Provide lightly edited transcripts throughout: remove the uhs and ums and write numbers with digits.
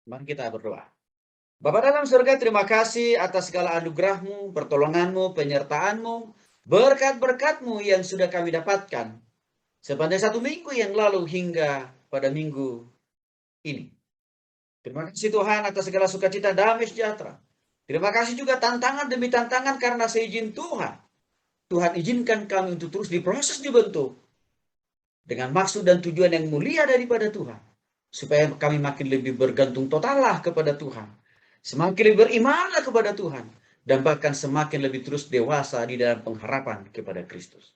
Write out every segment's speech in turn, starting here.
Mari kita berdoa. Bapa dalam surga, terima kasih atas segala anugerah-Mu, pertolongan-Mu, penyertaan-Mu, berkat-berkat-Mu yang sudah kami dapatkan sepanjang 1 minggu yang lalu hingga pada minggu ini. Terima kasih Tuhan atas segala sukacita, damai sejahtera. Terima kasih juga tantangan demi tantangan karena seizin Tuhan. Tuhan izinkan kami untuk terus diproses, dibentuk dengan maksud dan tujuan yang mulia daripada Tuhan. Supaya kami makin lebih bergantung totallah kepada Tuhan. Semakin lebih berimanlah kepada Tuhan. Dan bahkan semakin lebih terus dewasa di dalam pengharapan kepada Kristus.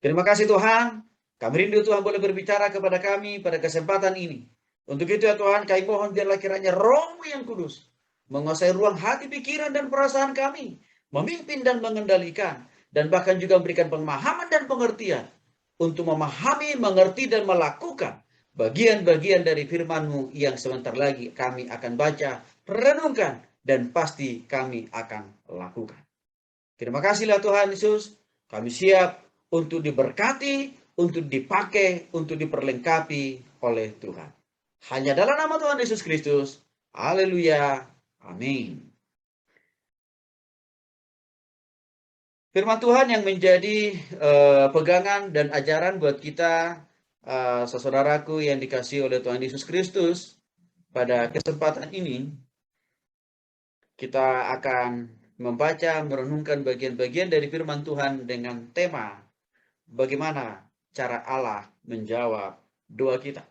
Terima kasih Tuhan. Kami rindu Tuhan boleh berbicara kepada kami pada kesempatan ini. Untuk itu ya Tuhan, kami mohon biarlah kiranya Roh-Mu yang kudus menguasai ruang hati, pikiran, dan perasaan kami. Memimpin dan mengendalikan. Dan bahkan juga memberikan pemahaman dan pengertian. Untuk memahami, mengerti, dan melakukan bagian-bagian dari firman-Mu yang sebentar lagi kami akan baca, renungkan, dan pasti kami akan lakukan. Terima kasihlah Tuhan Yesus. Kami siap untuk diberkati, untuk dipakai, untuk diperlengkapi oleh Tuhan. Hanya dalam nama Tuhan Yesus Kristus. Haleluya. Amin. Firman Tuhan yang menjadi pegangan dan ajaran buat kita, saudaraku yang dikasihi oleh Tuhan Yesus Kristus, pada kesempatan ini kita akan membaca, merenungkan bagian-bagian dari firman Tuhan dengan tema bagaimana cara Allah menjawab doa kita.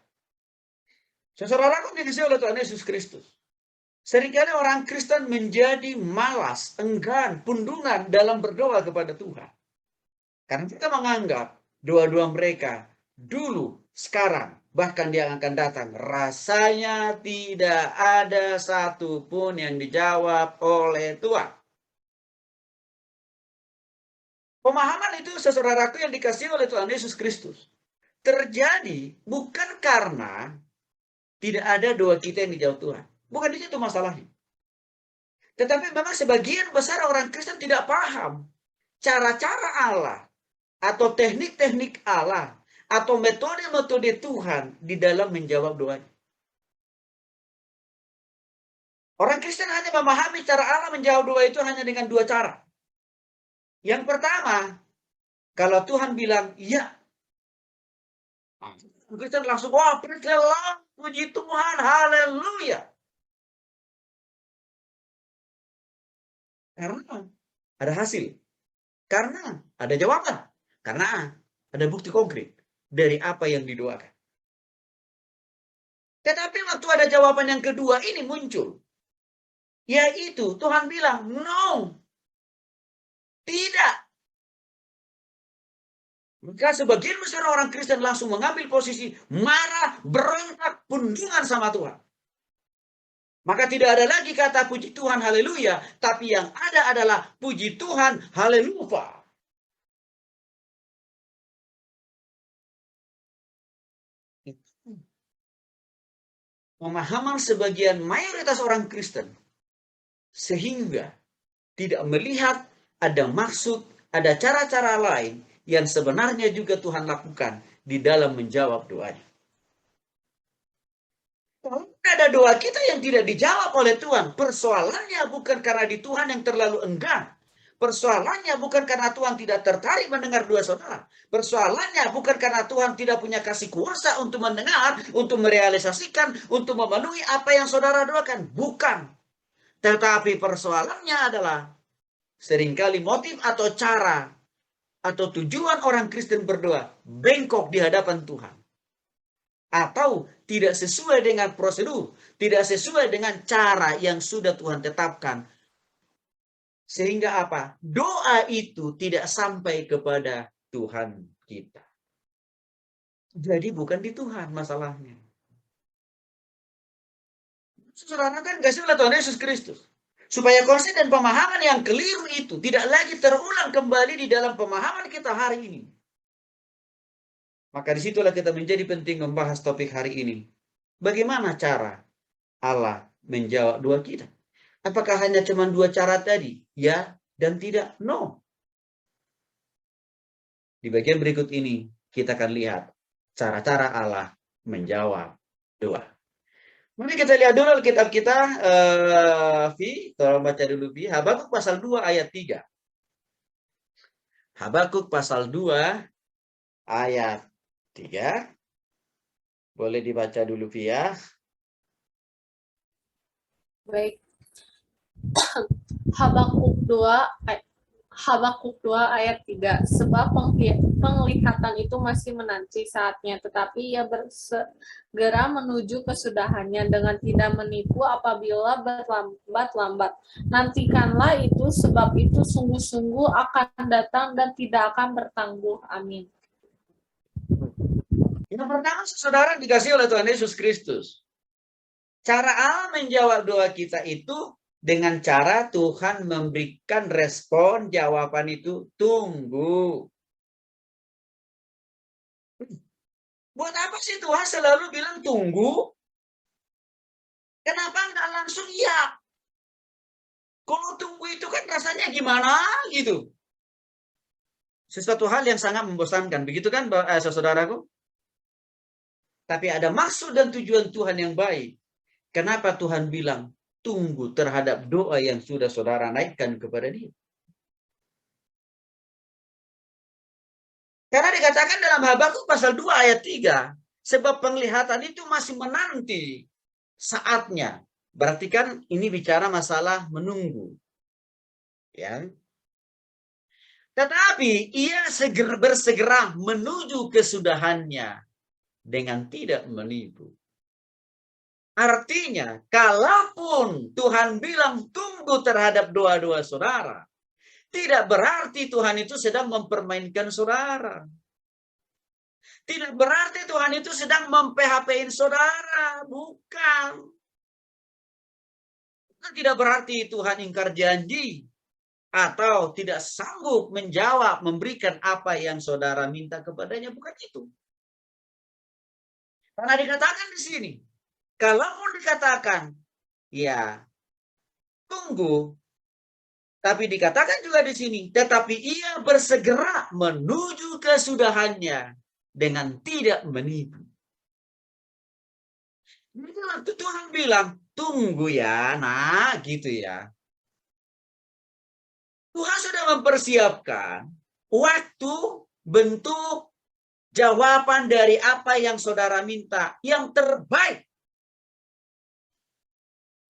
Saudaraku dikasihi oleh Tuhan Yesus Kristus. Seringkali orang Kristen menjadi malas, enggan, pundungan dalam berdoa kepada Tuhan. Karena kita menganggap doa-doa mereka dulu, sekarang, bahkan yang akan datang, rasanya tidak ada satupun yang dijawab oleh Tuhan. Pemahaman itu, saudaraku yang dikasihi oleh Tuhan Yesus Kristus, terjadi bukan karena tidak ada doa kita yang dijawab Tuhan. Bukan di situ masalahnya. Tetapi memang sebagian besar orang Kristen tidak paham cara-cara Allah atau teknik-teknik Allah atau metode-metode Tuhan di dalam menjawab doanya. Orang Kristen hanya memahami cara Allah menjawab doa itu hanya dengan 2 cara. Yang pertama, kalau Tuhan bilang iya, Kristen langsung, wah, puji Tuhan, haleluya. Karena ada hasil. Karena ada jawaban. Karena ada bukti konkret dari apa yang didoakan. Tetapi waktu ada jawaban yang kedua ini muncul. Yaitu Tuhan bilang, no. Tidak. Maka sebagian besar orang Kristen langsung mengambil posisi marah, berontak, pundungan sama Tuhan. Maka tidak ada lagi kata puji Tuhan, haleluya. Tapi yang ada adalah puji Tuhan, haleluya. Pemahaman sebagian mayoritas orang Kristen. Sehingga tidak melihat ada maksud, ada cara-cara lain yang sebenarnya juga Tuhan lakukan di dalam menjawab doanya. Kalau ada doa kita yang tidak dijawab oleh Tuhan, persoalannya bukan karena di Tuhan yang terlalu enggan. Persoalannya bukan karena Tuhan tidak tertarik mendengar doa saudara. Persoalannya bukan karena Tuhan tidak punya kasih kuasa untuk mendengar, untuk merealisasikan, untuk memenuhi apa yang saudara doakan. Bukan. Tetapi persoalannya adalah seringkali motif atau cara atau tujuan orang Kristen berdoa bengkok di hadapan Tuhan. Atau tidak sesuai dengan prosedur, tidak sesuai dengan cara yang sudah Tuhan tetapkan. Sehingga apa? Doa itu tidak sampai kepada Tuhan kita. Jadi bukan di Tuhan masalahnya. Saudara kan kasih oleh Tuhan Yesus Kristus. Supaya konsep dan pemahaman yang keliru itu tidak lagi terulang kembali di dalam pemahaman kita hari ini. Maka disitulah kita menjadi penting membahas topik hari ini. Bagaimana cara Allah menjawab doa kita? Apakah hanya cuma 2 cara tadi? Ya dan tidak? No. Di bagian berikut ini kita akan lihat cara-cara Allah menjawab doa. Mari kita lihat dulu Alkitab kita, Vi, tolong baca dulu Vi, Habakuk pasal 2 ayat 3. Habakuk pasal 2 ayat 3. Boleh dibaca dulu Vi ya. Baik. Habakuk 2 Habakuk 2 ayat 3. Sebab penglihatan itu masih menanti saatnya, tetapi ia bersegera menuju kesudahannya dengan tidak menipu apabila berlambat-lambat. Nantikanlah itu, sebab itu sungguh-sungguh akan datang dan tidak akan bertangguh. Amin. Yang pertama, saudara dikasih oleh Tuhan Yesus Kristus. Cara Allah menjawab doa kita itu dengan cara Tuhan memberikan respon jawaban itu, tunggu. Buat apa sih Tuhan selalu bilang tunggu? Kenapa enggak langsung iya? Kalau tunggu itu kan rasanya gimana gitu. Sesuatu hal yang sangat membosankan. Begitu kan saudaraku? Tapi ada maksud dan tujuan Tuhan yang baik. Kenapa Tuhan bilang tunggu terhadap doa yang sudah saudara naikkan kepada Dia? Karena dikatakan dalam Habakuk pasal 2 ayat 3, sebab penglihatan itu masih menanti saatnya. Berarti kan ini bicara masalah menunggu. Ya. Tetapi ia bersegera menuju kesudahannya dengan tidak menipu. Artinya, kalaupun Tuhan bilang tunggu terhadap doa-doa saudara, tidak berarti Tuhan itu sedang mempermainkan saudara. Tidak berarti Tuhan itu sedang mem-PHP-in saudara. Bukan. Tidak berarti Tuhan ingkar janji atau tidak sanggup menjawab, memberikan apa yang saudara minta kepadanya. Bukan itu. Karena dikatakan di sini, kalaupun dikatakan, ya, tunggu, tapi dikatakan juga di sini, tetapi ia bersegera menuju kesudahannya dengan tidak menipu. Jadi waktu Tuhan bilang, tunggu ya, nah gitu ya. Tuhan sudah mempersiapkan waktu, bentuk, jawaban dari apa yang saudara minta yang terbaik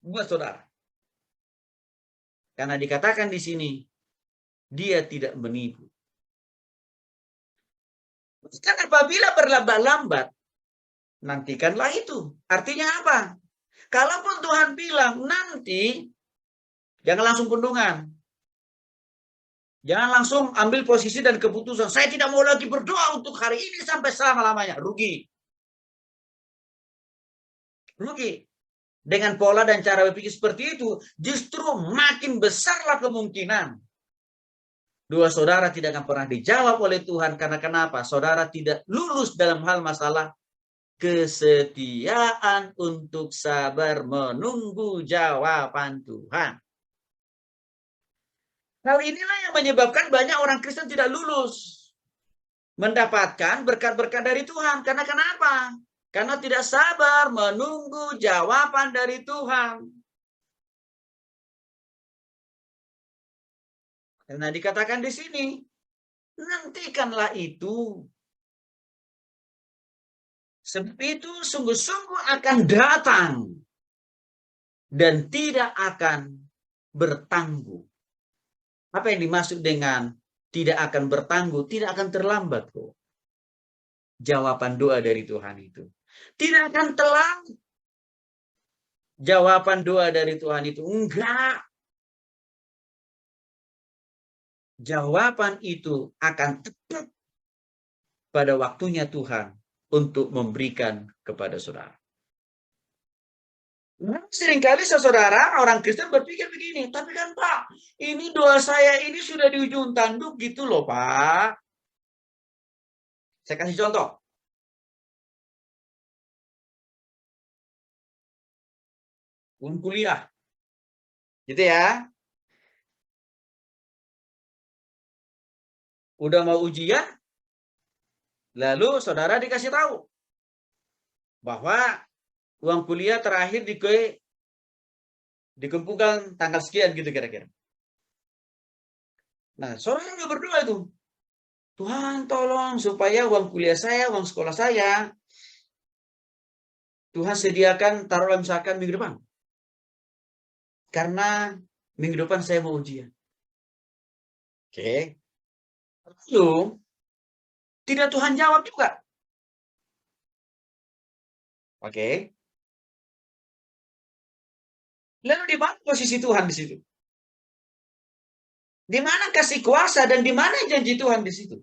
buat saudara. Karena dikatakan di sini, dia tidak menipu. Kan apabila berlambat-lambat, nantikanlah itu. Artinya apa? Kalaupun Tuhan bilang nanti, jangan langsung pundungan. Jangan langsung ambil posisi dan keputusan. Saya tidak mau lagi berdoa untuk hari ini sampai selama-lamanya. Rugi. Rugi. Dengan pola dan cara berpikir seperti itu, justru makin besarlah kemungkinan doa saudara tidak akan pernah dijawab oleh Tuhan. Karena kenapa? Saudara tidak lulus dalam hal masalah kesetiaan untuk sabar menunggu jawaban Tuhan. Hal inilah yang menyebabkan banyak orang Kristen tidak lulus mendapatkan berkat-berkat dari Tuhan. Karena kenapa? Karena tidak sabar menunggu jawaban dari Tuhan. Karena dikatakan di sini, nantikanlah itu. Sebab itu sungguh-sungguh akan datang dan tidak akan bertangguh. Apa yang dimaksud dengan tidak akan bertangguh? Tidak akan terlambat kok. Jawaban doa dari Tuhan itu. Tidak akan telat. Jawaban doa dari Tuhan itu. Enggak. Jawaban itu akan tepat pada waktunya Tuhan untuk memberikan kepada saudara. Nah, seringkali saudara, orang Kristen berpikir begini, tapi kan Pak, ini doa saya ini sudah di ujung tanduk gitu loh Pak. Saya kasih contoh. Kuliah. Gitu ya. Udah mau ujian, lalu saudara dikasih tahu bahwa uang kuliah terakhir dikumpulkan tanggal sekian gitu kira-kira. Nah, saudara udah berdoa itu. Tuhan tolong supaya uang kuliah saya, uang sekolah saya, Tuhan sediakan taruhlah misalkan minggu depan. Karena minggu depan saya mau ujian. Oke. Lalu, tidak Tuhan jawab juga. Oke. Lalu di mana posisi Tuhan di situ? Di mana kasih kuasa dan di mana janji Tuhan di situ?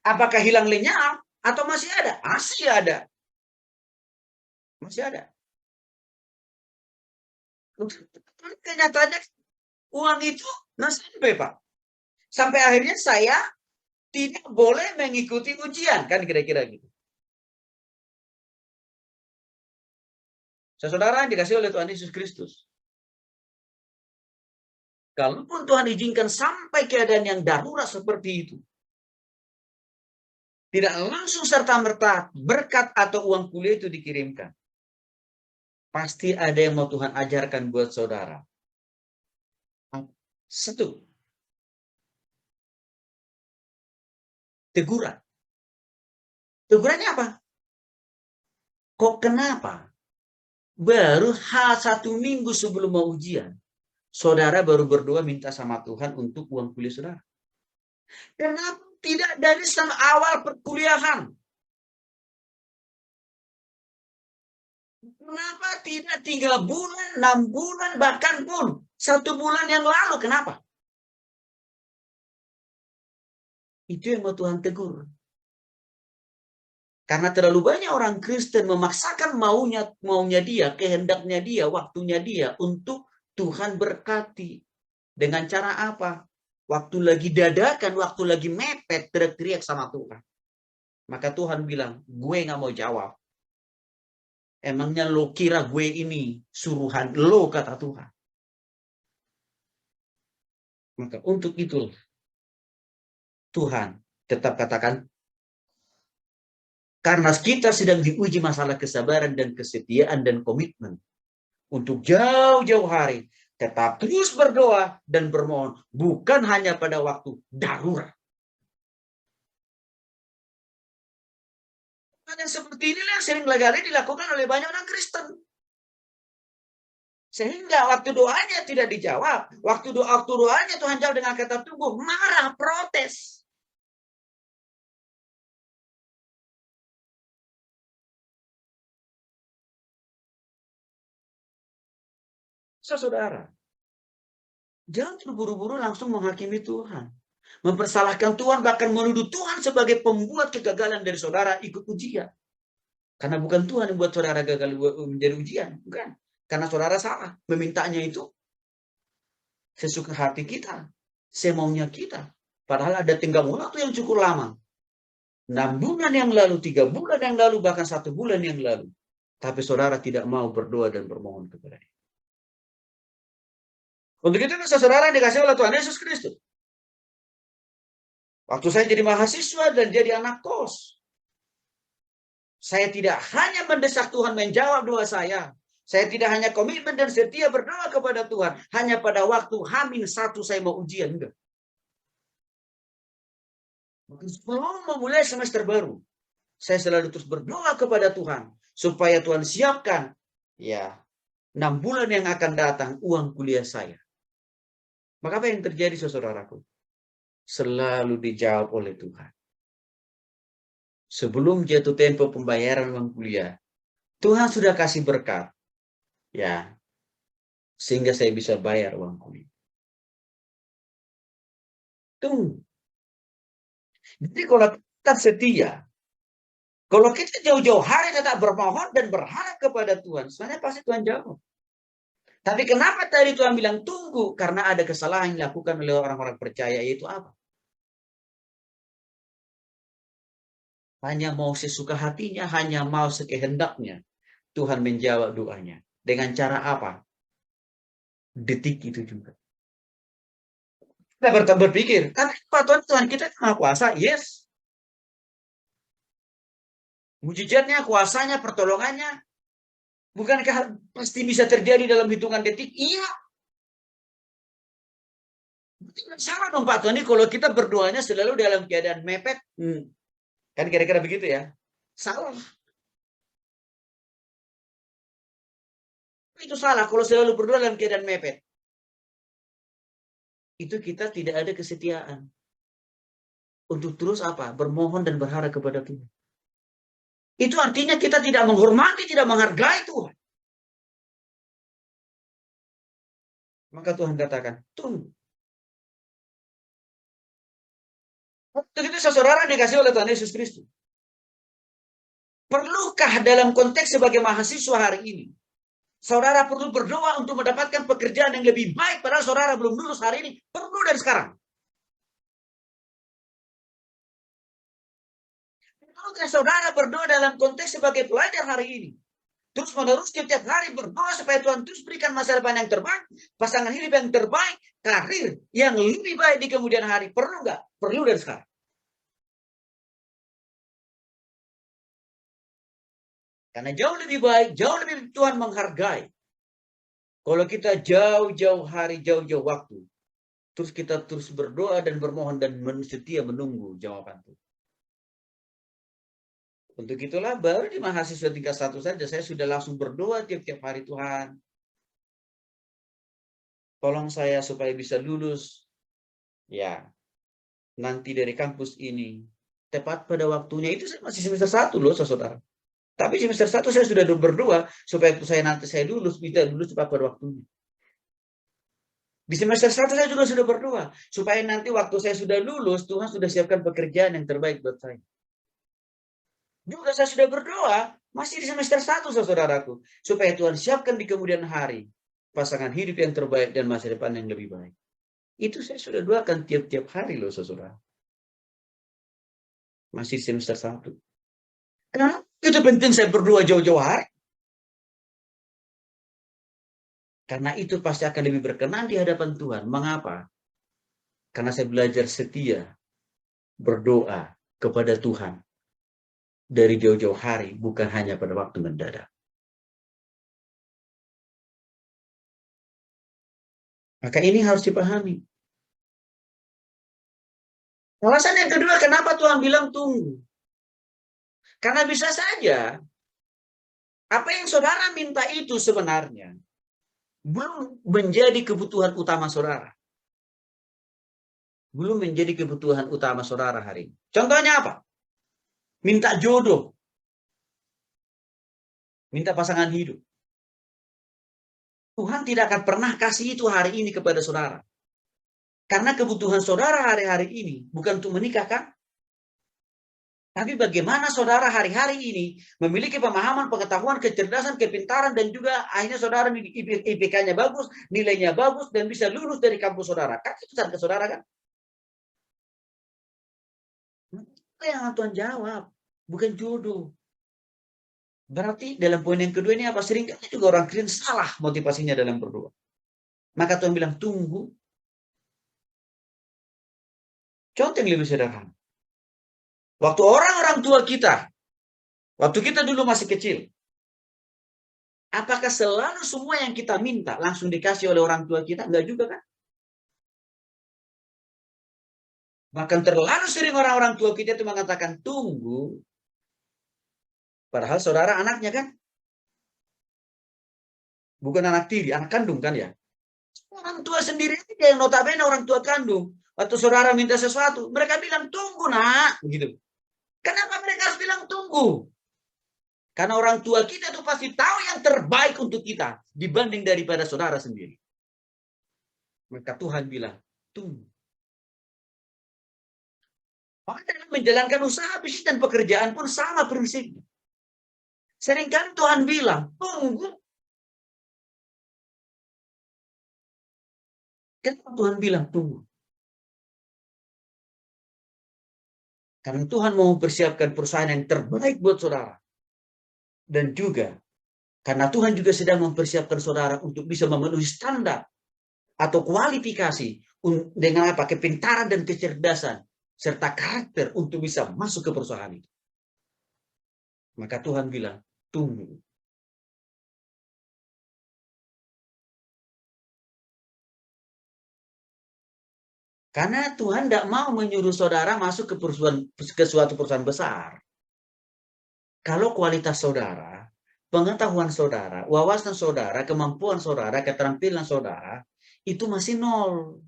Apakah hilang lenyap atau masih ada? Masih ada. Masih ada. Kenyataannya uang itu nggak sampai, Pak. Sampai akhirnya saya tidak boleh mengikuti ujian, kan kira-kira gitu. Saudara yang dikasih oleh Tuhan Yesus Kristus. Kalaupun Tuhan izinkan sampai keadaan yang darurat seperti itu, tidak langsung serta-merta berkat atau uang kuliah itu dikirimkan. Pasti ada yang mau Tuhan ajarkan buat saudara. Satu, teguran. Tegurannya apa? Kok kenapa? Baru satu minggu sebelum mau ujian, saudara baru berdoa minta sama Tuhan untuk uang kuliah saudara. Kenapa tidak dari awal perkuliahan? Kenapa tidak 3 bulan, 6 bulan, bahkan pun 1 bulan yang lalu? Kenapa? Itu yang mau Tuhan tegur. Karena terlalu banyak orang Kristen memaksakan maunya dia, kehendaknya dia, waktunya dia untuk Tuhan berkati. Dengan cara apa? Waktu lagi dadakan, waktu lagi mepet, teriak-teriak sama Tuhan. Maka Tuhan bilang, gue gak mau jawab. Emangnya lo kira gue ini suruhan lo, kata Tuhan. Maka untuk itu Tuhan tetap katakan, karena kita sedang diuji masalah kesabaran dan kesetiaan dan komitmen. Untuk jauh-jauh hari, tetap terus berdoa dan bermohon. Bukan hanya pada waktu darurat. Dan seperti inilah yang sering kali dilakukan oleh banyak orang Kristen. Sehingga waktu doanya tidak dijawab. Waktu doanya Tuhan jawab dengan kata tunggu. Marah, protes. Saudara, jangan terburu-buru langsung menghakimi Tuhan. Mempersalahkan Tuhan, bahkan menuduh Tuhan sebagai pembuat kegagalan dari saudara ikut ujian. Karena bukan Tuhan yang buat saudara gagal menjadi ujian. Bukan. Karena saudara salah. Memintanya itu sesuka hati kita. Semaunya kita. Padahal ada tenggang waktu yang cukup lama. 6 bulan yang lalu, 3 bulan yang lalu, bahkan 1 bulan yang lalu. Tapi saudara tidak mau berdoa dan bermohon kepada Dia. Untuk itu saudara yang dikasih oleh Tuhan Yesus Kristus. Waktu saya jadi mahasiswa dan jadi anak kos, saya tidak hanya mendesak Tuhan menjawab doa saya. Saya tidak hanya komitmen dan setia berdoa kepada Tuhan. Hanya pada waktu H-1 saya mau ujian. Enggak. Sebelum memulai semester baru, saya selalu terus berdoa kepada Tuhan. Supaya Tuhan siapkan 6 bulan yang akan datang uang kuliah saya. Maka apa yang terjadi saudaraku? Selalu dijawab oleh Tuhan. Sebelum jatuh tempo pembayaran uang kuliah, Tuhan sudah kasih berkat. Sehingga saya bisa bayar uang kuliah. Tunggu. Jadi kalau kita setia, kalau kita jauh-jauh hari tetap bermohon dan berharap kepada Tuhan, sebenarnya pasti Tuhan jawab. Tapi kenapa tadi Tuhan bilang tunggu? Karena ada kesalahan yang dilakukan oleh orang-orang percaya, yaitu apa? Hanya mau sesuka hatinya, hanya mau sekehendaknya. Tuhan menjawab doanya. Dengan cara apa? Detik itu juga. Kita berpikir, kan Tuhan kita Maha Kuasa, yes. Mujizatnya, kuasanya, pertolongannya Bukankah pasti bisa terjadi dalam hitungan detik? Iya. Salah dong Pak Tony kalau kita berdoanya selalu dalam keadaan mepet. Kan kira-kira begitu ya. Salah. Itu salah kalau selalu berdoa dalam keadaan mepet. Itu kita tidak ada kesetiaan. Untuk terus apa? Bermohon dan berharap kepada Tuhan. Itu artinya kita tidak menghormati, tidak menghargai Tuhan. Maka Tuhan katakan, tunggu. Itu saudara dikasih oleh Tuhan Yesus Kristus. Perlukah dalam konteks sebagai mahasiswa hari ini, saudara perlu berdoa untuk mendapatkan pekerjaan yang lebih baik padahal saudara belum lulus hari ini? Perlu dari sekarang. Perlukah saudara berdoa dalam konteks sebagai pelajar hari ini? Terus menerus setiap hari berdoa supaya Tuhan terus berikan masa depan yang terbaik, pasangan hidup yang terbaik, karir yang lebih baik di kemudian hari. Perlu nggak? Perlu dari sekarang. Karena jauh lebih baik, jauh lebih Tuhan menghargai. Kalau kita jauh-jauh hari, jauh-jauh waktu, terus kita terus berdoa dan bermohon dan setia menunggu jawaban Tuhan. Untuk itulah baru di mahasiswa tingkat 1 saja saya sudah langsung berdoa tiap-tiap hari, Tuhan, tolong saya supaya bisa lulus ya nanti dari kampus ini tepat pada waktunya. Itu saya masih semester 1 loh saudara. Tapi semester 1 saya sudah berdoa supaya nanti saya lulus, bisa lulus tepat pada waktunya. Di semester 1 saya juga sudah berdoa supaya nanti waktu saya sudah lulus Tuhan sudah siapkan pekerjaan yang terbaik buat saya. Juga saya sudah berdoa, masih di semester 1, saudaraku, supaya Tuhan siapkan di kemudian hari pasangan hidup yang terbaik dan masa depan yang lebih baik. Itu saya sudah doakan tiap-tiap hari loh, saudara. Masih di semester 1. Kenapa itu penting saya berdoa jauh-jauh hari? Karena itu pasti akan lebih berkenan di hadapan Tuhan. Mengapa? Karena saya belajar setia berdoa kepada Tuhan dari jauh-jauh hari, bukan hanya pada waktu mendadak. Maka ini harus dipahami. Alasan yang kedua, kenapa Tuhan bilang tunggu? Karena bisa saja, apa yang saudara minta itu sebenarnya belum menjadi kebutuhan utama saudara. Belum menjadi kebutuhan utama saudara hari ini. Contohnya apa? Minta jodoh. Minta pasangan hidup. Tuhan tidak akan pernah kasih itu hari ini kepada saudara. Karena kebutuhan saudara hari-hari ini bukan untuk menikah kan? Tapi bagaimana saudara hari-hari ini memiliki pemahaman, pengetahuan, kecerdasan, kepintaran, dan juga akhirnya saudara IPK-nya bagus, nilainya bagus, dan bisa lulus dari kampus saudara. Kan itu ke saudara kan? Itu yang Tuhan jawab, bukan jodoh. Berarti dalam poin yang kedua ini apa? Seringkali juga orang Kristen salah motivasinya dalam berdoa. Maka Tuhan bilang tunggu. Contoh yang lebih sederhana. Waktu orang-orang tua kita, waktu kita dulu masih kecil, apakah selalu semua yang kita minta langsung dikasih oleh orang tua kita? Enggak juga kan? Bahkan terlalu sering orang-orang tua kita itu mengatakan tunggu. Padahal saudara anaknya kan? Bukan anak tiri, anak kandung kan ya? Orang tua sendiri yang notabene orang tua kandung. Waktu saudara minta sesuatu, mereka bilang tunggu nak. Gitu. Kenapa mereka harus bilang tunggu? Karena orang tua kita itu pasti tahu yang terbaik untuk kita dibanding daripada saudara sendiri. Maka Tuhan bilang, tunggu. Maka dalam menjalankan usaha, bisnis, dan pekerjaan pun sama prinsipnya. Seringkali Tuhan bilang, tunggu. Kenapa Tuhan bilang tunggu? Karena Tuhan mau mempersiapkan perusahaan yang terbaik buat saudara. Dan juga, karena Tuhan juga sedang mempersiapkan saudara untuk bisa memenuhi standar atau kualifikasi dengan apa? Kepintaran dan kecerdasan serta karakter untuk bisa masuk ke perusahaan itu. Maka Tuhan bilang, tunggu. Karena Tuhan tidak mau menyuruh saudara masuk ke suatu perusahaan besar. Kalau kualitas saudara, pengetahuan saudara, wawasan saudara, kemampuan saudara, keterampilan saudara, itu masih nol.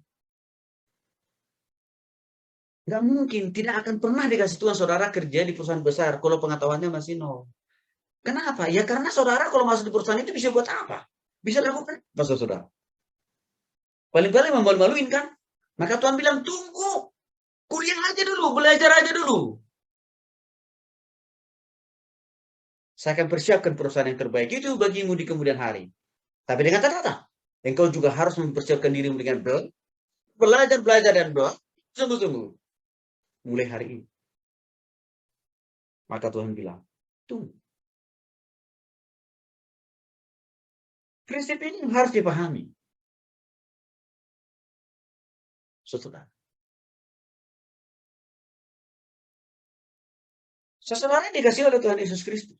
Nggak mungkin, tidak akan pernah dikasih Tuhan saudara kerja di perusahaan besar kalau pengetahuannya masih nol. Kenapa? Ya karena saudara kalau masuk di perusahaan itu bisa buat apa? Bisa lakukan apa, saudara? Paling-paling malu-maluin kan? Maka Tuhan bilang, tunggu. Kuliah aja dulu, belajar aja dulu. Saya akan persiapkan perusahaan yang terbaik itu bagimu di kemudian hari. Tapi dengan catatan, engkau juga harus mempersiapkan dirimu dengan belajar, dan sungguh-sungguh. Mulai hari ini. Maka Tuhan bilang, tunggu. Prinsip ini harus dipahami. Saudara. Seseorang dikasih oleh Tuhan Yesus Kristus.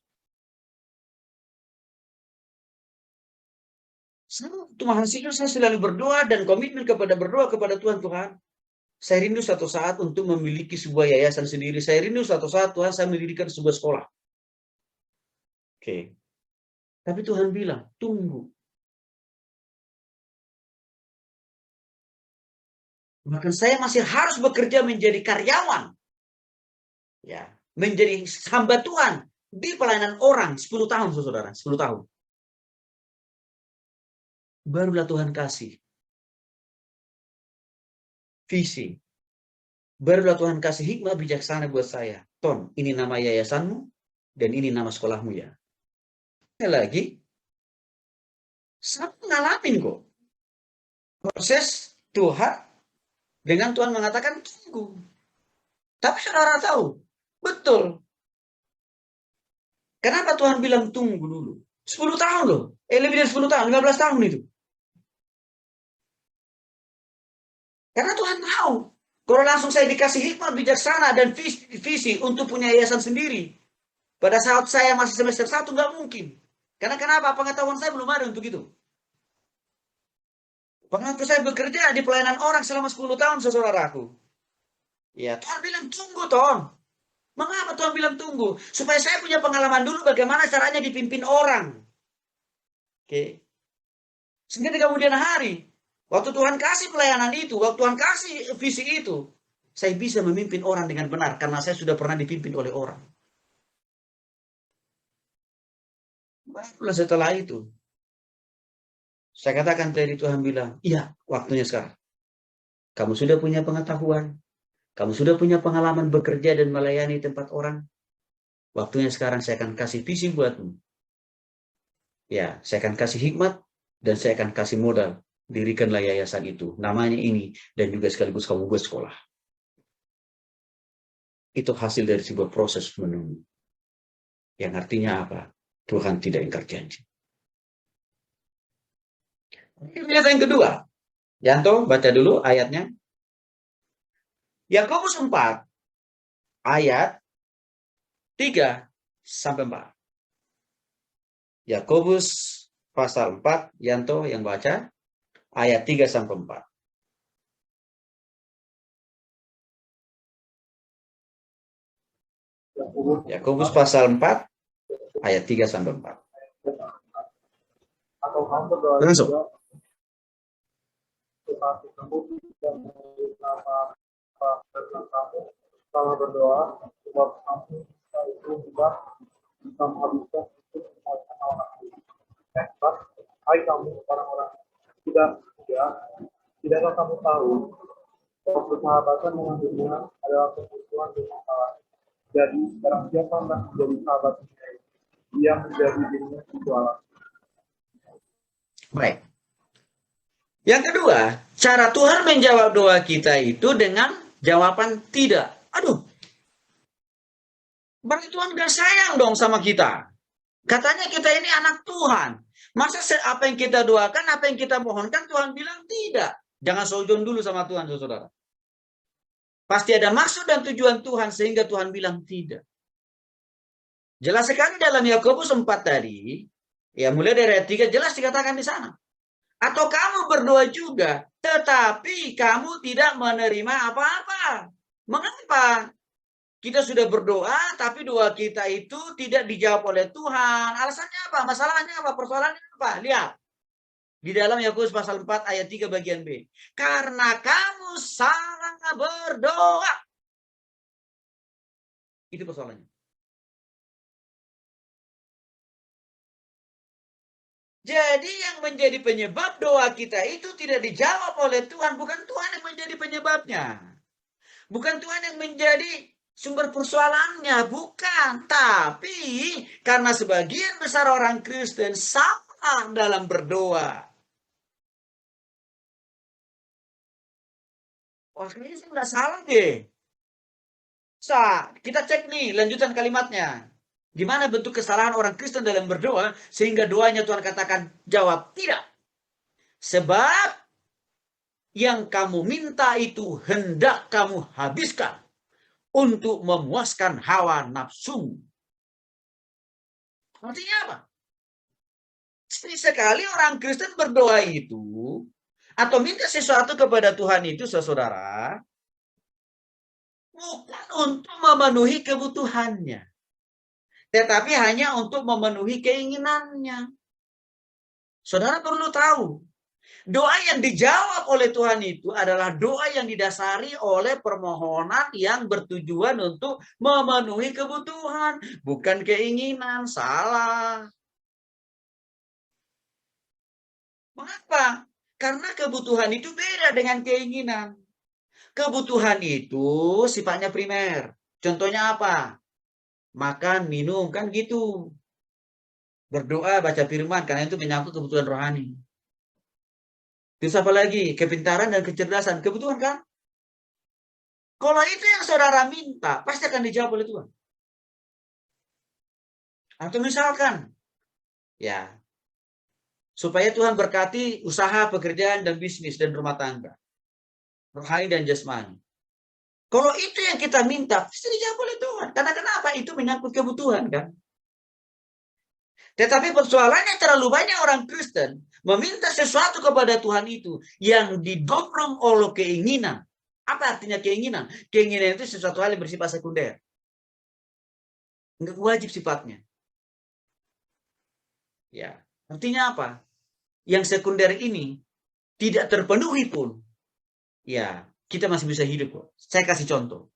Saya selalu berdoa dan komitmen berdoa kepada Tuhan. Saya rindu suatu saat untuk memiliki sebuah yayasan sendiri. Saya rindu suatu saat Tuhan saya mendirikan sebuah sekolah. Oke. Tapi Tuhan bilang, tunggu. Maka saya masih harus bekerja menjadi karyawan. Ya, menjadi hamba Tuhan di pelayanan orang 10 tahun, saudara, 10 tahun. Barulah Tuhan kasih visi. Barulah Tuhan kasih hikmah bijaksana buat saya. Ton, ini nama yayasanmu dan ini nama sekolahmu ya. Sekali lagi, saya ngalamin kok. Proses Tuhan dengan Tuhan mengatakan tunggu. Tapi saudara tahu, betul. Kenapa Tuhan bilang tunggu dulu? 10 tahun loh. Lebih dari 10 tahun, 15 tahun itu. Karena Tuhan tahu. Kalau langsung saya dikasih hikmah bijaksana dan visi untuk punya yayasan sendiri. Pada saat saya masih semester 1 nggak mungkin. Karena kenapa? Pengetahuan saya belum ada untuk itu. Pengalaman saya bekerja di pelayanan orang selama 10 tahun, saudaraku. Ya, Tuhan bilang tunggu, Ton. Mengapa Tuhan bilang tunggu? Supaya saya punya pengalaman dulu bagaimana caranya dipimpin orang. Oke. Sehingga di kemudian hari, waktu Tuhan kasih pelayanan itu, waktu Tuhan kasih visi itu, saya bisa memimpin orang dengan benar karena saya sudah pernah dipimpin oleh orang. Barulah setelah itu, saya katakan tadi Tuhan bilang, iya, waktunya sekarang. Kamu sudah punya pengetahuan, kamu sudah punya pengalaman bekerja dan melayani tempat orang. Waktunya sekarang saya akan kasih visi buatmu. Ya, saya akan kasih hikmat dan saya akan kasih modal. Dirikanlah yayasan itu. Namanya ini dan juga sekaligus kamu buat sekolah. Itu hasil dari sebuah proses menunggu. Yang artinya apa? Tuhan tidak ingkar janji. Ayat yang kedua. Yanto, baca dulu ayatnya. Yakobus 4 ayat 3 sampai 4. Yakobus pasal 4, Yanto yang baca ayat 3 sampai 4. Yakobus pasal 4 ayat 3 sampai 4. Langsung. Tetapi kamu tidak kalau berdoa sebab kamu itu tidak bisa menghabiskan untuk mengalahkan orang lain. Hai kamu orang-orang tidakkah kamu tahu bahwa persahabatan dengan dunia adalah permusuhan dengan Allah. Jadi sekarang siapa yang menjadi sahabat dia menjadi dirinya itu Allah. Baik. Yang kedua, cara Tuhan menjawab doa kita itu dengan jawaban tidak. Aduh, berarti Tuhan gak sayang dong sama kita. Katanya kita ini anak Tuhan. Masa apa yang kita doakan, apa yang kita mohonkan, Tuhan bilang tidak. Jangan seujon dulu sama Tuhan, saudara. Pasti ada maksud dan tujuan Tuhan sehingga Tuhan bilang tidak. Jelas sekali dalam Yakobus 4 tadi, ya mulai dari ayat 3 jelas dikatakan di sana. Atau kamu berdoa juga, tetapi kamu tidak menerima apa-apa. Mengapa? Kita sudah berdoa, tapi doa kita itu tidak dijawab oleh Tuhan. Alasannya apa? Masalahnya apa? Persoalannya apa? Lihat. Di dalam Yakobus pasal 4 ayat 3 bagian B. Karena kamu salah berdoa. Itu persoalannya. Jadi yang menjadi penyebab doa kita itu tidak dijawab oleh Tuhan. Bukan Tuhan yang menjadi penyebabnya. Bukan Tuhan yang menjadi sumber persoalannya. Bukan. Tapi karena sebagian besar orang Kristen salah dalam berdoa. Oh, kayaknya sih nggak salah deh. Kita cek nih lanjutan kalimatnya. Gimana bentuk kesalahan orang Kristen dalam berdoa sehingga doanya Tuhan katakan jawab tidak. Sebab yang kamu minta itu hendak kamu habiskan untuk memuaskan hawa nafsu. Artinya apa? Sering sekali orang Kristen berdoa itu atau minta sesuatu kepada Tuhan itu, saudara, bukan untuk memenuhi kebutuhannya, tetapi hanya untuk memenuhi keinginannya. Saudara perlu tahu, doa yang dijawab oleh Tuhan itu adalah doa yang didasari oleh permohonan yang bertujuan untuk memenuhi kebutuhan, bukan keinginan. Salah. Mengapa? Karena kebutuhan itu beda dengan keinginan. Kebutuhan itu sifatnya primer. Contohnya apa? Makan, minum, kan gitu. Berdoa, baca firman, karena itu menyangkut kebutuhan rohani. Terus apa lagi? Kepintaran dan kecerdasan. Kebutuhan kan? Kalau itu yang saudara minta, pasti akan dijawab oleh Tuhan. Atau misalkan, ya, supaya Tuhan berkati usaha, pekerjaan, dan bisnis, dan rumah tangga. Rohani dan jasmani. Kalau itu yang kita minta, pasti dijawab oleh Tuhan. Karena kenapa? Itu menyangkut kebutuhan, kan? Tetapi persoalannya terlalu banyak orang Kristen meminta sesuatu kepada Tuhan itu yang didorong oleh keinginan. Apa artinya keinginan? Keinginan itu sesuatu hal yang bersifat sekunder. Enggak wajib sifatnya. Ya, artinya apa? Yang sekunder ini tidak terpenuhi pun, ya, kita masih bisa hidup kok. Saya kasih contoh.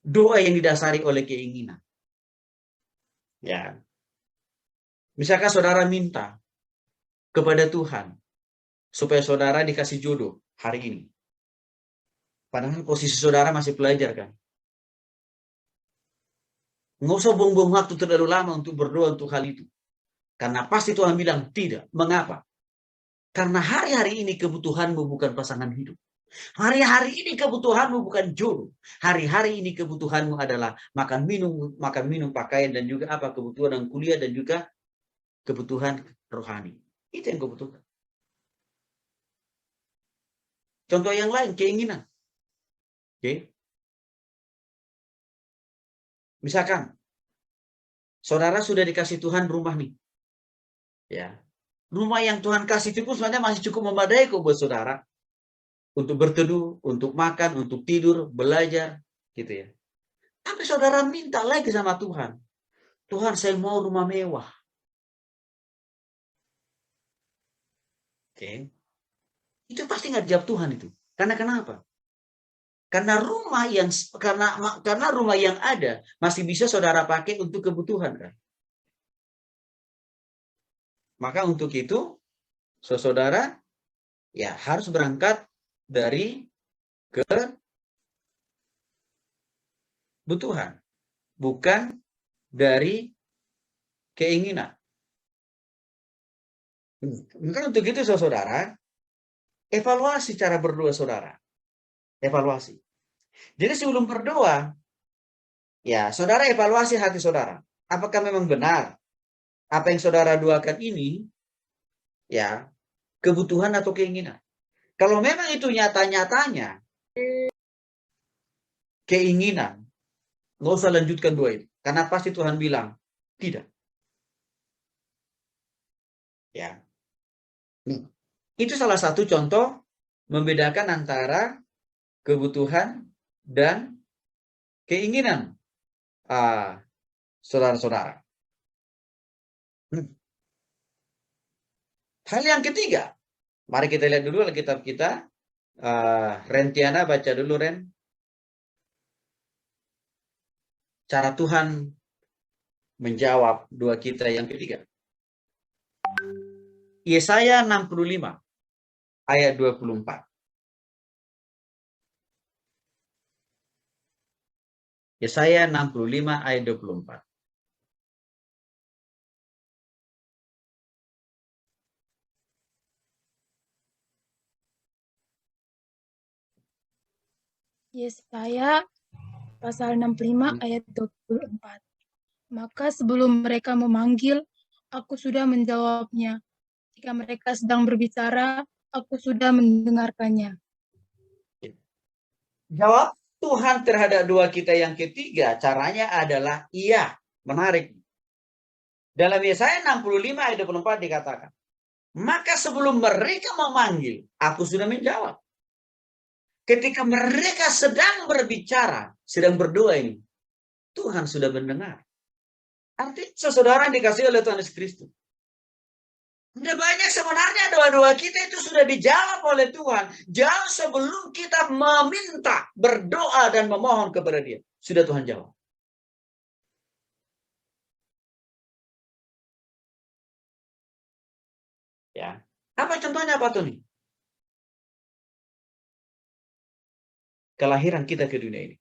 Doa yang didasari oleh keinginan. Ya. Misalkan saudara minta kepada Tuhan supaya saudara dikasih jodoh hari ini. Padahal posisi saudara masih pelajar, kan? Nggak usah buang-buang waktu terlalu lama untuk berdoa untuk hal itu. Karena pasti Tuhan bilang tidak. Mengapa? Karena hari-hari ini kebutuhanmu bukan pasangan hidup. Hari-hari ini kebutuhanmu bukan jodoh. Hari-hari ini kebutuhanmu adalah makan minum, pakaian, dan juga apa kebutuhan kuliah dan juga kebutuhan rohani. Itu yang kebutuhan. Contoh yang lain, keinginan. Oke. Misalkan saudara sudah dikasih Tuhan rumah nih. Ya. Rumah yang Tuhan kasih itu pun sebenarnya masih cukup memadai kok buat saudara. Untuk berteduh, untuk makan, untuk tidur, belajar, gitu ya. Tapi saudara minta lagi sama Tuhan. Tuhan, saya mau rumah mewah. Oke. Itu pasti nggak dijawab Tuhan itu. Karena kenapa? Karena rumah yang ada masih bisa saudara pakai untuk kebutuhan, kan? Maka untuk itu, saudara ya harus berangkat dari kebutuhan, bukan dari keinginan. Maka untuk itu, saudara, evaluasi cara berdoa saudara. Evaluasi. Jadi sebelum berdoa, ya saudara evaluasi hati saudara. Apakah memang benar apa yang saudara doakan ini, ya, kebutuhan atau keinginan? Kalau memang itu nyata-nyatanya keinginan, nggak usah lanjutkan doa itu. Karena pasti Tuhan bilang, tidak. Ya. Nih, itu salah satu contoh membedakan antara kebutuhan dan keinginan saudara-saudara. Hal yang ketiga, mari kita lihat dulu Alkitab kita. Rentiana baca dulu, Ren. Cara Tuhan menjawab doa kita yang ketiga. Yesaya 65 ayat 24. Yesaya 65 ayat 24. Yesaya pasal 65 ayat 24. Maka sebelum mereka memanggil, aku sudah menjawabnya. Jika mereka sedang berbicara, aku sudah mendengarkannya. Jawab Tuhan terhadap doa kita yang ketiga, caranya adalah iya. Menarik. Dalam Yesaya 65 ayat 24 dikatakan, maka sebelum mereka memanggil, aku sudah menjawab. Ketika mereka sedang berbicara, sedang berdoa ini, Tuhan sudah mendengar. Artinya saudara yang dikasih oleh Tuhan Yesus Kristus. Ada banyak sebenarnya doa-doa kita itu sudah dijawab oleh Tuhan. Jauh sebelum kita meminta, berdoa dan memohon kepada Dia. Sudah Tuhan jawab. Ya. Apa contohnya apa tuh nih? Kelahiran kita ke dunia ini.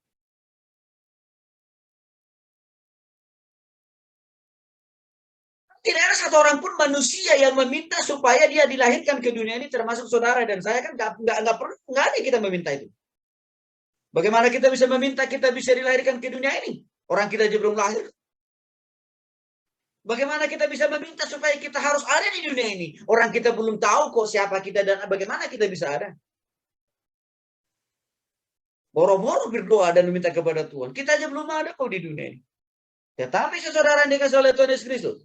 Tidak ada satu orang pun manusia yang meminta supaya dia dilahirkan ke dunia ini, termasuk saudara dan saya kan nggak perlu, nggak ada kita meminta itu. Bagaimana kita bisa meminta kita bisa dilahirkan ke dunia ini? Orang kita aja belum lahir. Bagaimana kita bisa meminta supaya kita harus ada di dunia ini? Orang kita belum tahu kok siapa kita dan bagaimana kita bisa ada. Boro-boro berdoa dan meminta kepada Tuhan. Kita aja belum ada kok di dunia ini. Tetapi saudara yang dikasih oleh Tuhan Yesus Kristus,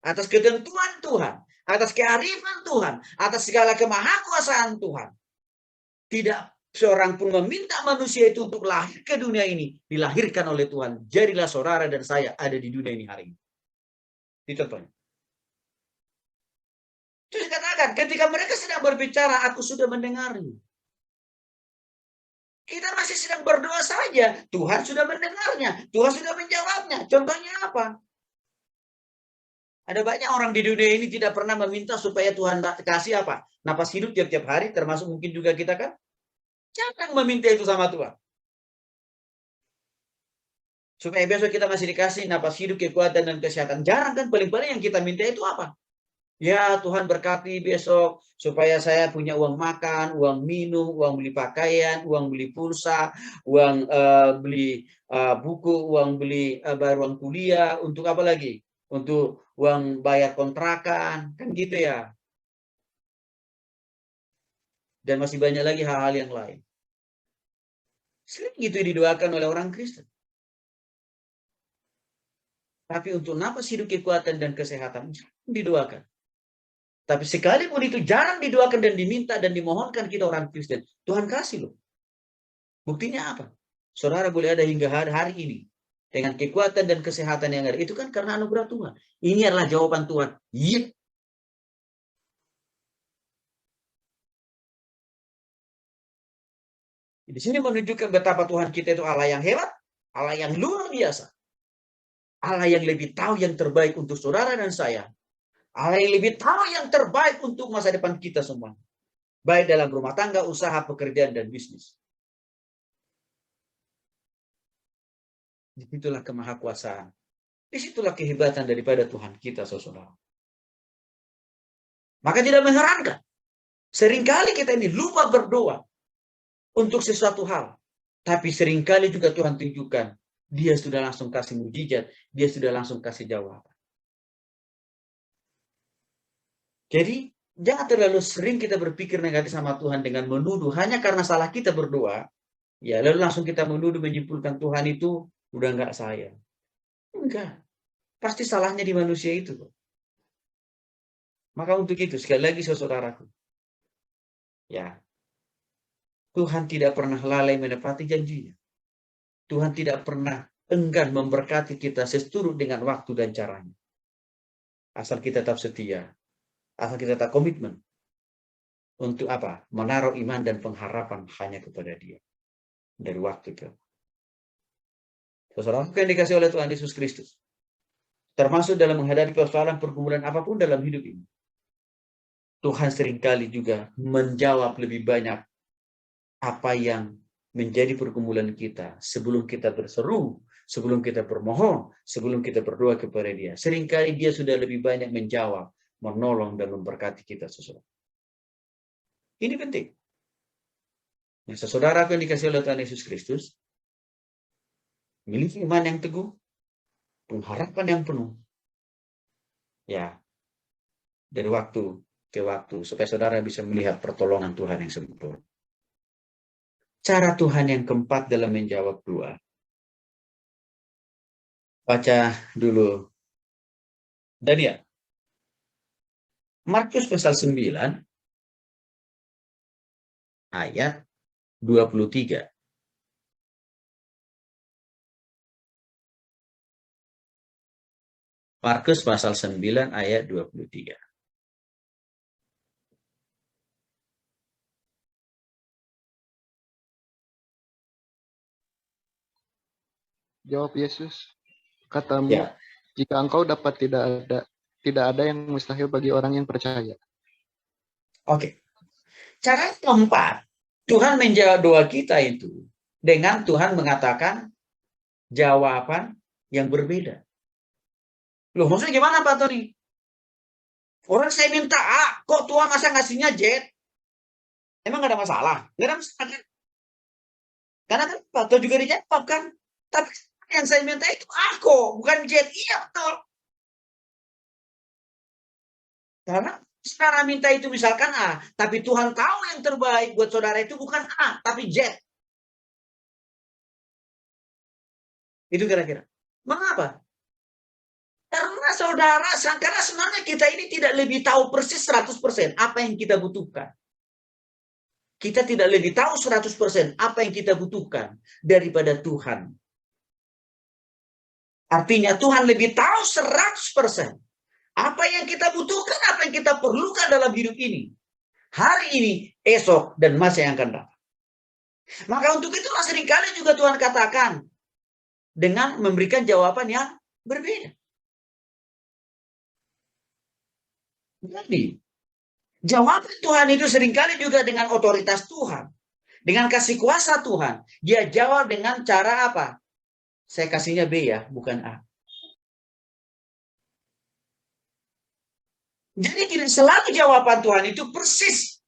atas ketentuan Tuhan, atas kearifan Tuhan, atas segala kemahakuasaan Tuhan, tidak seorang pun meminta manusia itu untuk lahir ke dunia ini, dilahirkan oleh Tuhan. Jadilah saudara dan saya ada di dunia ini hari ini. Itu contohnya. Itu dikatakan, ketika mereka sedang berbicara, aku sudah mendengarnya. Kita masih sedang berdoa saja, Tuhan sudah mendengarnya, Tuhan sudah menjawabnya. Contohnya apa? Ada banyak orang di dunia ini tidak pernah meminta supaya Tuhan kasih apa? Napas hidup tiap-tiap hari, termasuk mungkin juga kita kan? Jangan meminta itu sama Tuhan. Supaya besok kita masih dikasih napas hidup, kekuatan, dan kesehatan. Jarang kan, paling-paling yang kita minta itu apa? Ya Tuhan berkati besok supaya saya punya uang makan, uang minum, uang beli pakaian, uang beli pulsa, uang beli buku, uang beli bayar uang kuliah, untuk apa lagi? Untuk uang bayar kontrakan, kan gitu ya. Dan masih banyak lagi hal-hal yang lain. Sering gitu didoakan oleh orang Kristen. Tapi untuk napas hidup, kekuatan, dan kesehatan jangan didoakan. Tapi sekalipun itu jarang didoakan dan diminta dan dimohonkan kita orang Kristen, Tuhan kasih loh. Buktinya apa? Saudara boleh ada hingga hari ini. Dengan kekuatan dan kesehatan yang ada. Itu kan karena anugerah Tuhan. Ini adalah jawaban Tuhan. Iya. Di sini menunjukkan betapa Tuhan kita itu Allah yang hebat. Allah yang luar biasa. Allah yang lebih tahu yang terbaik untuk saudara dan saya. Allah yang lebih tahu yang terbaik untuk masa depan kita semua. Baik dalam rumah tangga, usaha, pekerjaan, dan bisnis. Disitulah kemahakuasaan. Disitulah kehebatan daripada Tuhan kita, saudara. Maka tidak mengherankan. Seringkali kita ini lupa berdoa untuk sesuatu hal. Tapi seringkali juga Tuhan tunjukkan. Dia sudah langsung kasih mujizat. Dia sudah langsung kasih jawaban. Jadi, jangan terlalu sering kita berpikir negatif sama Tuhan dengan menuduh. Hanya karena salah kita berdoa, ya lalu langsung kita menuduh, menyimpulkan Tuhan itu udah enggak saya. Enggak. Pasti salahnya di manusia itu. Maka untuk itu, sekali lagi saudaraku, ya, Tuhan tidak pernah lalai menepati janjinya. Tuhan tidak pernah enggan memberkati kita seturut dengan waktu dan caranya. Asal kita tetap setia, asal kita tetap komitmen. Untuk apa? Menaruh iman dan pengharapan hanya kepada Dia. Dari waktu ke saudara yang dikasih oleh Tuhan Yesus Kristus. Termasuk dalam menghadapi persoalan pergumulan apapun dalam hidup ini. Tuhan seringkali juga menjawab lebih banyak apa yang menjadi pergumulan kita sebelum kita berseru, sebelum kita bermohon, sebelum kita berdoa kepada Dia. Seringkali Dia sudah lebih banyak menjawab, menolong dan memberkati kita, saudara. Ini penting. Nah, saudara yang dikasih oleh Tuhan Yesus Kristus, miliki iman yang teguh, pengharapan yang penuh. Ya, dari waktu ke waktu, supaya saudara bisa melihat pertolongan Tuhan yang sempurna. Cara Tuhan yang keempat dalam menjawab doa. Baca dulu Daniel. Markus pasal 9 ayat 23. Markus pasal 9 ayat 23. Jawab Yesus, katamu, Ya. jika engkau dapat tidak ada yang mustahil bagi orang yang percaya. Oke. Cara keempat, Tuhan menjawab doa kita itu dengan Tuhan mengatakan jawaban yang berbeda. Loh, maksudnya gimana Pak Tony? Orang saya minta A, kok Tuhan masa ngasihnya Z? Emang gak ada masalah? Gak ada masalah kan? Karena kan Pak Tony juga dijawab kan? Tapi yang saya minta itu A kok, bukan Z. Iya betul. Karena saudara minta itu misalkan A, tapi Tuhan tahu yang terbaik buat saudara itu bukan A, tapi Z. Itu kira-kira. Mengapa? Karena saudara, karena sebenarnya kita ini tidak lebih tahu persis 100% apa yang kita butuhkan. Kita tidak lebih tahu 100% apa yang kita butuhkan daripada Tuhan. Artinya Tuhan lebih tahu 100% apa yang kita butuhkan, apa yang kita perlukan dalam hidup ini. Hari ini, esok, dan masa yang akan datang. Maka untuk itulah seringkali juga Tuhan katakan dengan memberikan jawaban yang berbeda. Jadi, jawaban Tuhan itu seringkali juga dengan otoritas Tuhan. Dengan kasih kuasa Tuhan. Dia jawab dengan cara apa? Saya kasihnya B ya, bukan A. Jadi tidak selalu jawaban Tuhan itu persis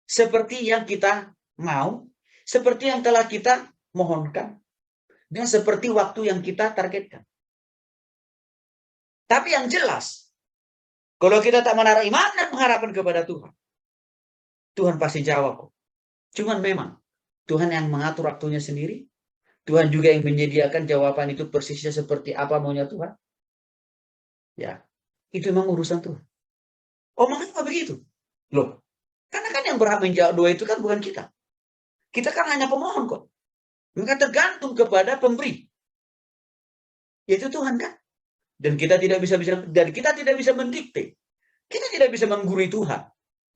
seperti yang kita mau, seperti yang telah kita mohonkan, dan seperti waktu yang kita targetkan. Tapi yang jelas, kalau kita tak menaruh iman dan pengharapan kepada Tuhan, Tuhan pasti jawab. Cuman memang Tuhan yang mengatur waktunya sendiri, Tuhan juga yang menyediakan jawaban itu persisnya seperti apa maunya Tuhan. Ya, itu memang urusan Tuhan. Oh, mengapa begitu? Loh, karena kan yang berhak menjawab doa itu kan bukan kita. Kita kan hanya pemohon kok. Maka tergantung kepada pemberi. Yaitu Tuhan kan. Dan kita tidak bisa mendikte. Kita tidak bisa menggurui Tuhan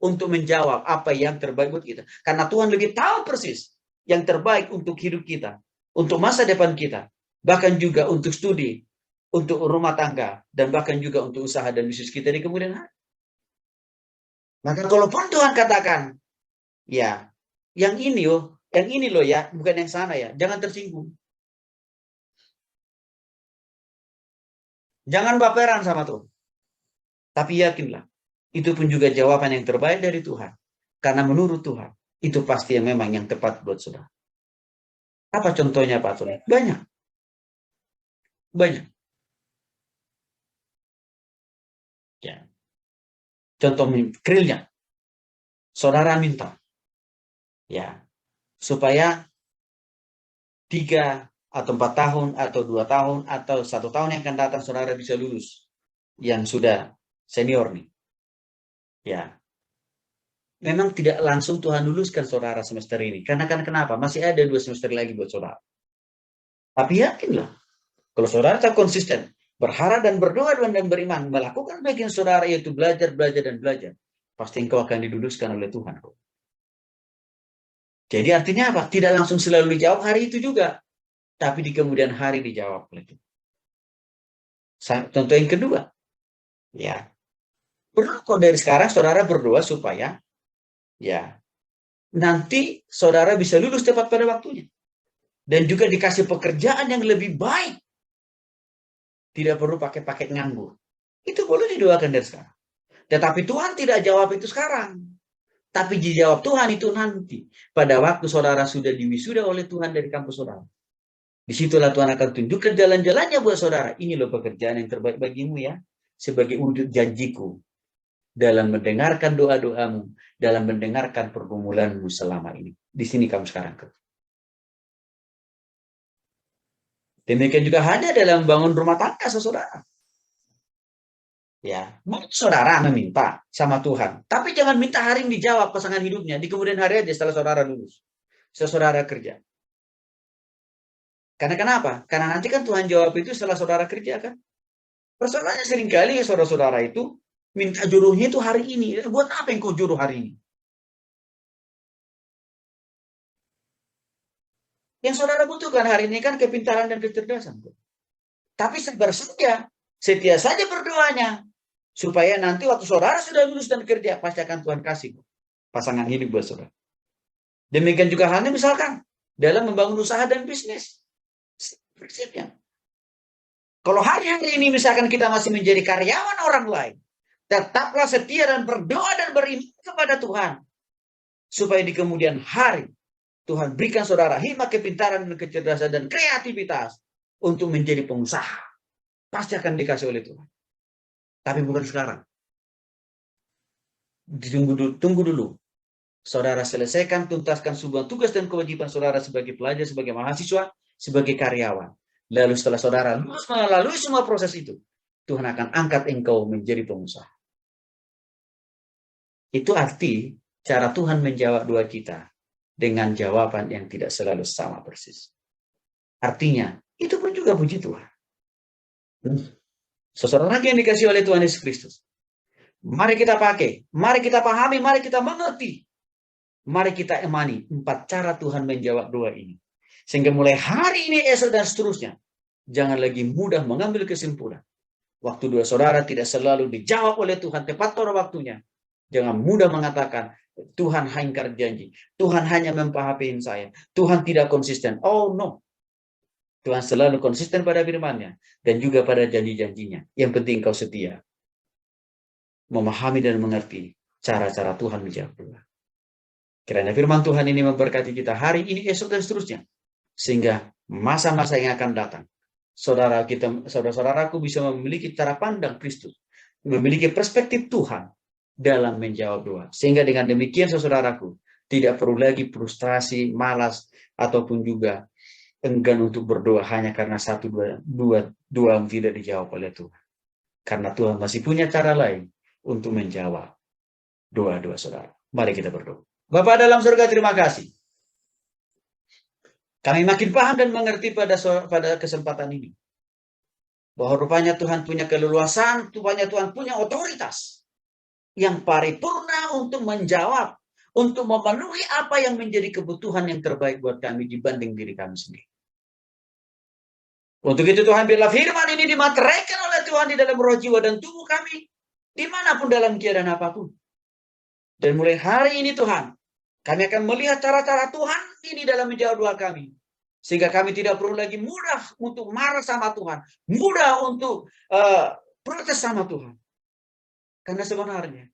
untuk menjawab apa yang terbaik buat kita. Karena Tuhan lebih tahu persis yang terbaik untuk hidup kita, untuk masa depan kita, bahkan juga untuk studi, untuk rumah tangga, dan bahkan juga untuk usaha dan bisnis kita di kemudian hari. Maka kalaupun Tuhan katakan, ya, yang ini loh ya, bukan yang sana ya, jangan tersinggung. Jangan baperan sama Tuhan. Tapi yakinlah, itu pun juga jawaban yang terbaik dari Tuhan. Karena menurut Tuhan, itu pasti yang memang yang tepat buat saudara. Apa contohnya Pak Tony? Banyak. Ya. Contoh realnya. Saudara minta. Ya. Supaya 3 atau 4 tahun atau 2 tahun atau 1 tahun yang akan datang saudara bisa lulus. Yang sudah senior nih. Ya, memang tidak langsung Tuhan luluskan saudara semester ini. Karena kan kenapa? Masih ada 2 semester lagi buat saudara. Tapi yakinlah, kalau saudara tak konsisten, berharap dan berdoa dan beriman, melakukan bagian saudara yaitu belajar, dan belajar, pasti engkau akan diluluskan oleh Tuhan. Jadi artinya apa? Tidak langsung selalu dijawab hari itu juga, tapi di kemudian hari dijawab oleh Tuhan. Contoh yang kedua, ya, berdoa dari sekarang saudara berdoa supaya ya nanti saudara bisa lulus tepat pada waktunya. Dan juga dikasih pekerjaan yang lebih baik. Tidak perlu pakai paket nganggur. Itu boleh didoakan dari sekarang. Tetapi Tuhan tidak jawab itu sekarang. Tapi dijawab Tuhan itu nanti. Pada waktu saudara sudah diwisuda oleh Tuhan dari kampus saudara. Disitulah Tuhan akan tunjukkan jalan-jalannya buat saudara. Ini loh pekerjaan yang terbaik bagimu ya. Sebagai wujud janjiku. Dalam mendengarkan doa-doamu. Dalam mendengarkan pergumulanmu selama ini. Di sini kamu sekarang. Demikian juga hanya dalam bangun rumah tangga saudara. Ya, saudara meminta sama Tuhan. Tapi jangan minta hari ini dijawab pasangan hidupnya. Di kemudian hari aja setelah saudara lulus. Setelah saudara kerja. Karena kenapa? Karena nanti kan Tuhan jawab itu setelah saudara kerja kan. Persoalannya seringkali saudara-saudara itu minta jodohnya itu hari ini. Buat apa yang kau jodoh hari ini? Yang saudara butuhkan hari ini kan kepintaran dan kecerdasan. Tapi sabar saja, setia saja berdoanya. Supaya nanti waktu saudara sudah lulus dan kerja, pasti akan Tuhan kasih pasangan hidup buat saudara. Demikian juga halnya misalkan, dalam membangun usaha dan bisnis. Prinsipnya. Kalau hari-hari ini misalkan kita masih menjadi karyawan orang lain, tetaplah setia dan berdoa dan beriman kepada Tuhan. Supaya di kemudian hari, Tuhan berikan saudara hikmat, kepintaran, dan kecerdasan, dan kreativitas untuk menjadi pengusaha. Pasti akan dikasih oleh Tuhan. Tapi bukan sekarang. Tunggu dulu. Saudara selesaikan, tuntaskan sebuah tugas dan kewajiban saudara sebagai pelajar, sebagai mahasiswa, sebagai karyawan. Lalu setelah saudara lulus melalui semua proses itu, Tuhan akan angkat engkau menjadi pengusaha. Itu arti cara Tuhan menjawab doa kita dengan jawaban yang tidak selalu sama persis. Artinya, itu pun juga puji Tuhan. Seseorang yang dikasih oleh Tuhan Yesus Kristus. Mari kita pakai, mari kita pahami, mari kita mengerti. Mari kita imani 4 cara Tuhan menjawab doa ini. Sehingga mulai hari ini, esok, dan seterusnya, jangan lagi mudah mengambil kesimpulan. Waktu doa saudara tidak selalu dijawab oleh Tuhan tepat pada waktunya. Jangan mudah mengatakan, Tuhan ingkar janji. Tuhan hanya mempahami saya. Tuhan tidak konsisten. Oh no. Tuhan selalu konsisten pada firman-Nya dan juga pada janji-janjinya. Yang penting kau setia. Memahami dan mengerti cara-cara Tuhan menjawab doa. Kiranya firman Tuhan ini memberkati kita hari ini, esok, dan seterusnya. Sehingga masa-masa yang akan datang, saudara-saudaraku bisa memiliki cara pandang Kristus. Memiliki perspektif Tuhan dalam menjawab doa. Sehingga dengan demikian, saudaraku, tidak perlu lagi frustrasi, malas, ataupun juga enggan untuk berdoa hanya karena dua yang tidak dijawab oleh Tuhan. Karena Tuhan masih punya cara lain untuk menjawab doa-doa saudara. Mari kita berdoa. Bapa dalam surga, terima kasih. Kami makin paham dan mengerti pada kesempatan ini. Bahwa rupanya Tuhan punya keleluasan, rupanya Tuhan punya otoritas yang paripurna untuk menjawab, untuk memenuhi apa yang menjadi kebutuhan yang terbaik buat kami dibanding diri kami sendiri. Untuk itu Tuhan, biarlah firman ini dimateraikan oleh Tuhan di dalam roh, jiwa, dan tubuh kami, dimanapun dalam keadaan apapun. Dan mulai hari ini Tuhan, kami akan melihat cara-cara Tuhan ini dalam menjawab doa kami. Sehingga kami tidak perlu lagi mudah untuk marah sama Tuhan. Mudah untuk protes sama Tuhan. Karena sebenarnya,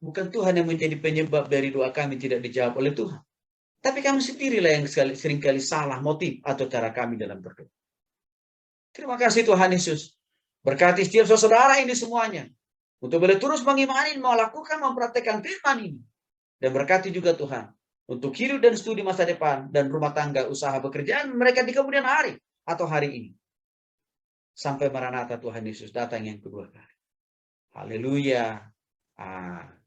bukan Tuhan yang menjadi penyebab dari doa kami tidak dijawab oleh Tuhan. Tapi kami sendirilah yang seringkali salah motif atau cara kami dalam berdoa. Terima kasih Tuhan Yesus. Berkati setiap saudara ini semuanya. Untuk boleh terus mengimani, melakukan, mempraktekkan firman ini. Dan berkati juga Tuhan. Untuk hidup dan studi masa depan. Dan rumah tangga, usaha, pekerjaan mereka di kemudian hari. Atau hari ini. Sampai Maranatha Tuhan Yesus datang yang kedua kali. Haleluya. Amin.